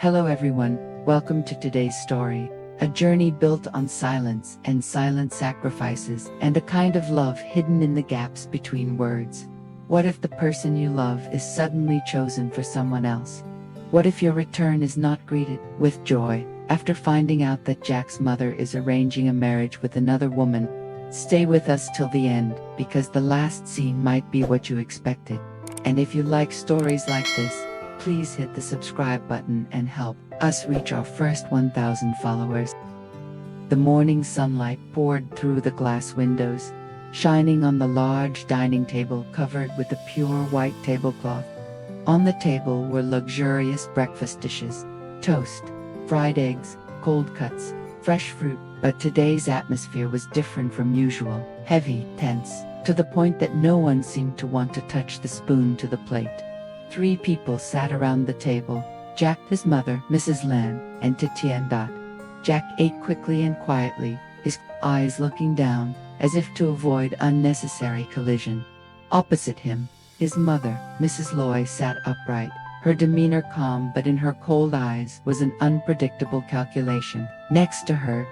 Hello everyone, welcome to today's story. A journey built on silence and silent sacrifices and a kind of love hidden in the gaps between words. What if the person you love is suddenly chosen for someone else? What if your return is not greeted with joy after finding out that Jack's mother is arranging a marriage with another woman? Stay with us till the end, because the last scene might be what you expected. And if you like stories like this, please hit the subscribe button and help us reach our first 1,000 followers. The morning sunlight poured through the glass windows, shining on the large dining table covered with a pure white tablecloth. On the table were luxurious breakfast dishes, toast, fried eggs, cold cuts, fresh fruit. But today's atmosphere was different from usual, heavy, tense, to the point that no one seemed to want to touch the spoon to the plate. 3 people sat around the table: Jack, his mother, Mrs. Lan, and Tien. Jack ate quickly and quietly, his eyes looking down, as if to avoid unnecessary collision. Opposite him, his mother, Mrs. Loy, sat upright, her demeanor calm, but in her cold eyes was an unpredictable calculation. Next to her,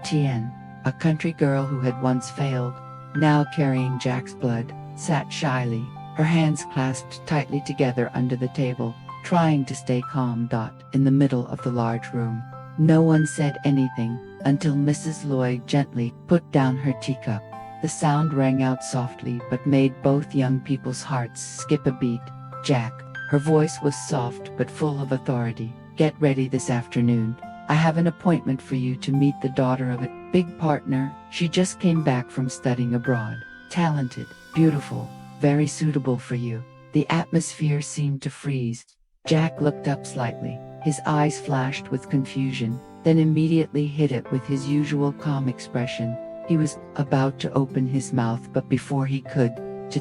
Tien, a country girl who had once failed, now carrying Jack's blood, sat shyly, her hands clasped tightly together under the table, trying to stay calm. In the middle of the large room, no one said anything until Mrs. Lloyd gently put down her teacup. The sound rang out softly but made both young people's hearts skip a beat. Jack, her voice was soft but full of authority, get ready this afternoon. I have an appointment for you to meet the daughter of a big partner. She just came back from studying abroad. Talented, beautiful, very suitable for you. The atmosphere seemed to freeze. Jack looked up slightly, his eyes flashed with confusion, then immediately hid it with his usual calm expression. He was about to open his mouth, but before he could,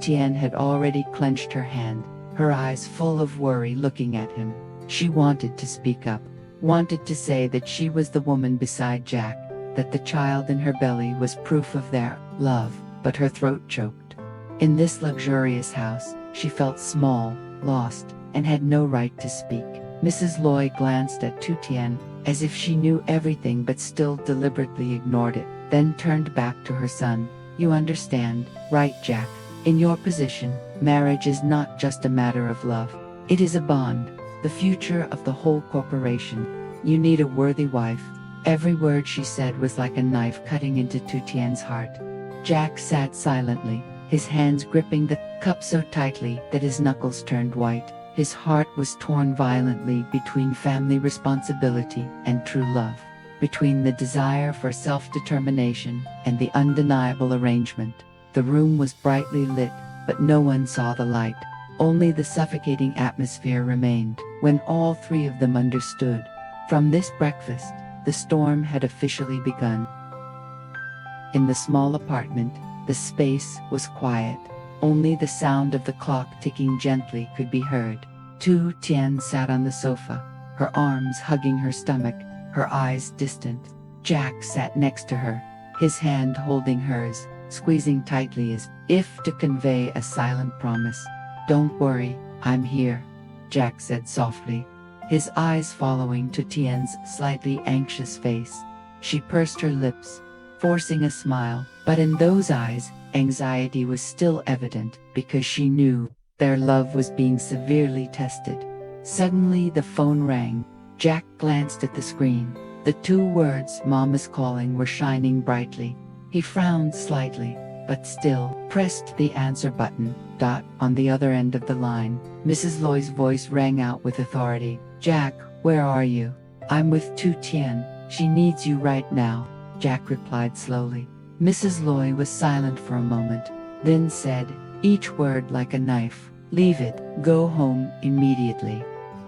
Tien had already clenched her hand, her eyes full of worry looking at him. She wanted to speak up, wanted to say that she was the woman beside Jack, that the child in her belly was proof of their love, but her throat choked. In this luxurious house, she felt small, lost, and had no right to speak. Mrs. Loy glanced at Tien, as if she knew everything but still deliberately ignored it, then turned back to her son. You understand, right, Jack? In your position, marriage is not just a matter of love. It is a bond, the future of the whole corporation. You need a worthy wife. Every word she said was like a knife cutting into Tien's heart. Jack sat silently, his hands gripping the cup so tightly that his knuckles turned white. His heart was torn violently between family responsibility and true love, between the desire for self-determination and the undeniable arrangement. The room was brightly lit, but no one saw the light. Only the suffocating atmosphere remained. When all 3 of them understood, from this breakfast, the storm had officially begun. In the small apartment, the space was quiet. Only the sound of the clock ticking gently could be heard. Tien sat on the sofa, her arms hugging her stomach, her eyes distant. Jack sat next to her, his hand holding hers, squeezing tightly as if to convey a silent promise. Don't worry, I'm here, Jack said softly, his eyes following Tien's slightly anxious face. She pursed her lips, forcing a smile, but in those eyes, anxiety was still evident, because she knew their love was being severely tested. Suddenly the phone rang. Jack glanced at the screen. The 2 words "Mom is calling" were shining brightly. He frowned slightly, but still pressed the answer button. On the other end of the line, Mrs. Loy's voice rang out with authority. Jack, where are you? I'm with Tien. She needs you right now, Jack replied slowly. Mrs. Loy was silent for a moment, then said, each word like a knife, leave it, go home immediately.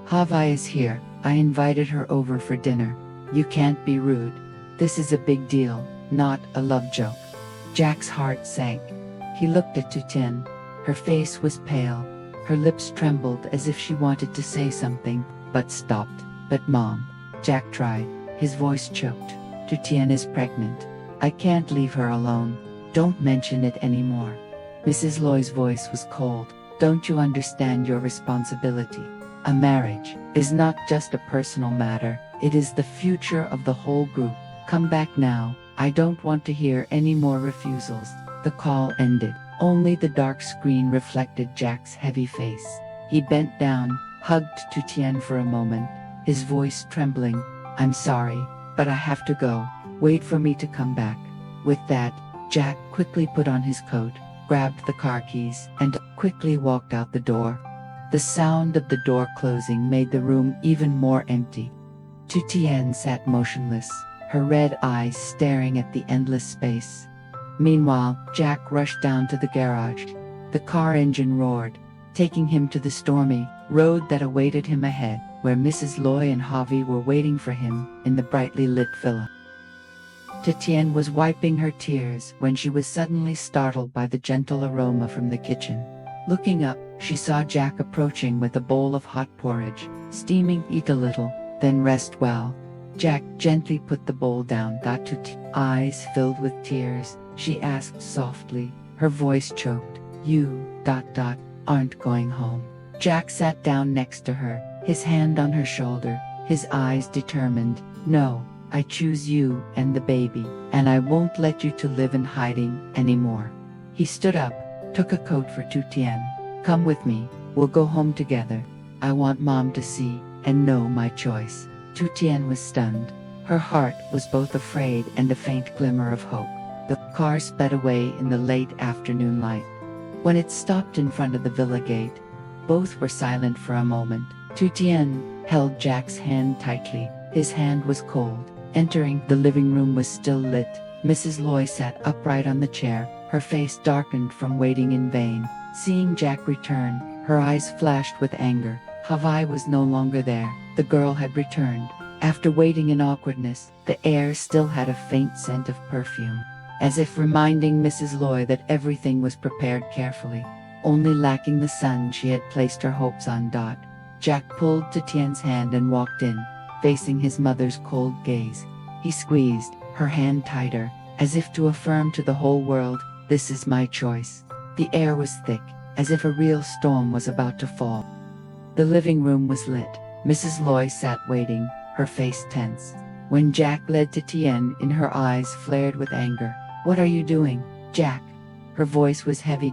Havi is here. I invited her over for dinner. You can't be rude. This is a big deal, not a love joke. Jack's heart sank. He looked at Tien. Her face was pale. Her lips trembled as if she wanted to say something, but stopped. But Mom, Jack tried. His voice choked. Tien is pregnant. I can't leave her alone. Don't mention it anymore. Mrs. Loy's voice was cold. Don't you understand your responsibility? A marriage is not just a personal matter, it is the future of the whole group. Come back now, I don't want to hear any more refusals. The call ended. Only the dark screen reflected Jack's heavy face. He bent down, hugged Tien for a moment, his voice trembling. I'm sorry, but I have to go. Wait for me to come back. With that, Jack quickly put on his coat, grabbed the car keys, and quickly walked out the door. The sound of the door closing made the room even more empty. Tien sat motionless, her red eyes staring at the endless space. Meanwhile, Jack rushed down to the garage. The car engine roared, taking him to the stormy road that awaited him ahead, where Mrs. Loy and Javi were waiting for him in the brightly lit villa. Tien was wiping her tears when she was suddenly startled by the gentle aroma from the kitchen. Looking up, she saw Jack approaching with a bowl of hot porridge, steaming. Eat a little, then rest well. Jack gently put the bowl down. Eyes filled with tears, she asked softly, her voice choked. You, aren't going home. Jack sat down next to her, his hand on her shoulder, his eyes determined. No, I choose you and the baby, and I won't let you to live in hiding anymore. He stood up, took a coat for Tien. Come with me, we'll go home together. I want Mom to see and know my choice. Tien was stunned. Her heart was both afraid and a faint glimmer of hope. The car sped away in the late afternoon light. When it stopped in front of the villa gate, both were silent for a moment. Tien held Jack's hand tightly. His hand was cold. Entering the living room was still lit. Mrs. Loy sat upright on the chair, her face darkened from waiting in vain. Seeing Jack return, her eyes flashed with anger. Javi was no longer there. The girl had returned. After waiting in awkwardness, the air still had a faint scent of perfume, as if reminding Mrs. Loy that everything was prepared carefully, only lacking the son she had placed her hopes on. Jack pulled Tien's hand and walked in, facing his mother's cold gaze. He squeezed her hand tighter, as if to affirm to the whole world, this is my choice. The air was thick, as if a real storm was about to fall. The living room was lit. Mrs. Loy sat waiting, her face tense. When Jack led Tien in, her eyes flared with anger. What are you doing, Jack? Her voice was heavy.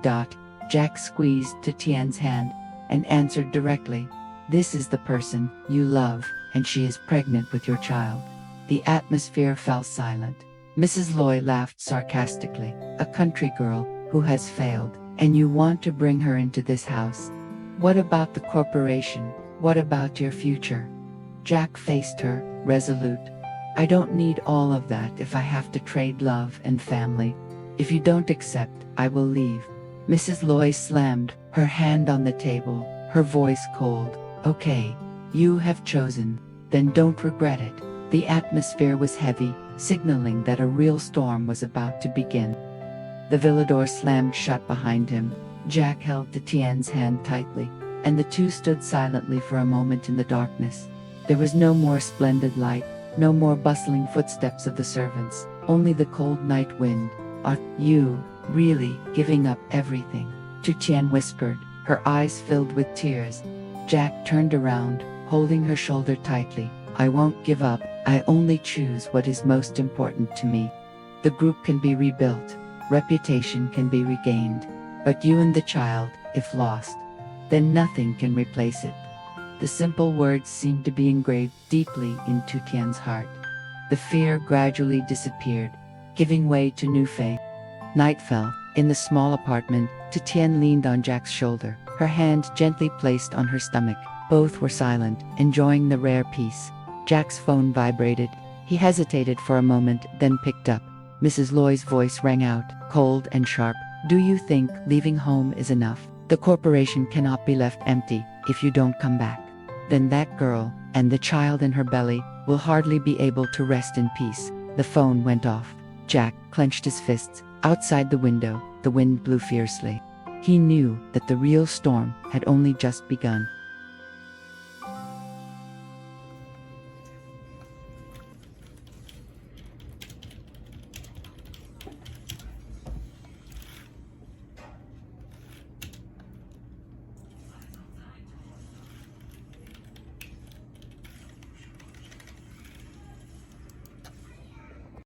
Jack squeezed Tien's hand and answered directly. This is the person you love, and she is pregnant with your child. The atmosphere fell silent. Mrs. Loy laughed sarcastically. A country girl who has failed, and you want to bring her into this house? What about the corporation? What about your future? Jack faced her, resolute. I don't need all of that if I have to trade love and family. If you don't accept, I will leave. Mrs. Loy slammed her hand on the table, her voice cold. Okay, you have chosen, then don't regret it. The atmosphere was heavy, signaling that a real storm was about to begin. The villa door slammed shut behind him. Jack held Tien's hand tightly, and the two stood silently for a moment in the darkness. There was no more splendid light, no more bustling footsteps of the servants, only the cold night wind. Are you really giving up everything? Tien whispered, her eyes filled with tears. Jack turned around, holding her shoulder tightly. I won't give up, I only choose what is most important to me. The group can be rebuilt, reputation can be regained, but you and the child, if lost, then nothing can replace it. The simple words seemed to be engraved deeply into Tien's heart. The fear gradually disappeared, giving way to new faith. Night fell. In the small apartment, Tien leaned on Jack's shoulder, her hand gently placed on her stomach. Both were silent, enjoying the rare peace. Jack's phone vibrated. He hesitated for a moment, then picked up. Mrs. Loy's voice rang out, cold and sharp. Do you think leaving home is enough? The corporation cannot be left empty if you don't come back. Then that girl, and the child in her belly, will hardly be able to rest in peace. The phone went off. Jack clenched his fists. Outside the window, the wind blew fiercely. He knew that the real storm had only just begun.